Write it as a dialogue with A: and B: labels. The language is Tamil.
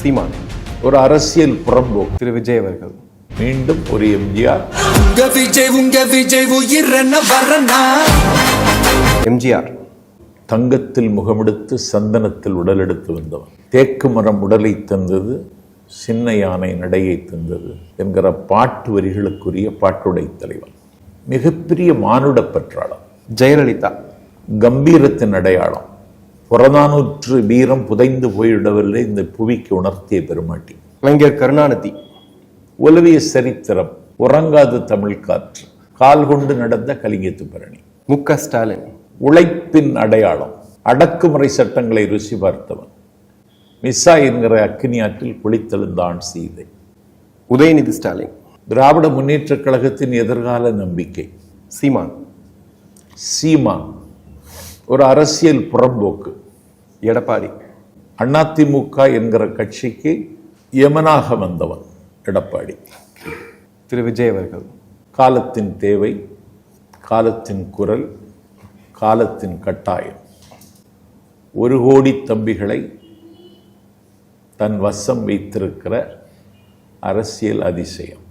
A: சீமான்.
B: ஒரு அரசியல் புறம்போக்கு.
A: திரு விஜய் அவர்கள்.
B: மீண்டும் ஒரு எம்ஜிஆர்.
A: எம்ஜிஆர்.
B: தங்கத்தில் முகமெடுத்து சந்தனத்தில் உடலெடுத்து வந்தவன். தேக்கு மரம் உடலை தந்தது, சின்ன யானை நடையை தந்தது என்கிற பாட்டு வரிகளுக்குரிய பாட்டுடை தலைவன். மிகப்பெரிய மானுட பற்றாளம்.
A: ஜெயலலிதா.
B: கம்பீரத்தின் அடையாளம். புறநானூற்று வீரம் புதைந்து போய்விடவில்லை இந்த புவிக்கு உணர்த்திய பெருமாட்டி.
A: கலைஞர் கருணாநிதி.
B: உலவிய சரித்திரம், உறங்காத தமிழ் காற்று, கால் கொண்டு நடந்த கலிங்கத்து பரணி.
A: மு.க. ஸ்டாலின்.
B: உழைப்பின் அடையாளம், அடக்குமுறை சட்டங்களை ருசி பார்த்தவன். மிஸ்ஸா என்கிற அக்கினி ஆற்றில் குளித்தெழுந்தான் சீதை.
A: உதயநிதி ஸ்டாலின்.
B: திராவிட முன்னேற்ற கழகத்தின் எதிர்கால நம்பிக்கை.
A: சீமான்.
B: சீமான் ஒரு அரசியல் புறம்போக்கு.
A: எடப்பாடி.
B: அதிமுக என்கிற கட்சிக்கு யமனாக வந்தவன் எடப்பாடி.
A: திரு விஜய் அவர்கள்.
B: காலத்தின் தேவை, காலத்தின் குரல், காலத்தின் கட்டாயம். 1 கோடி தம்பிகளை தன் வசம் வைத்திருக்கிற அரசியல் அதிசயம்.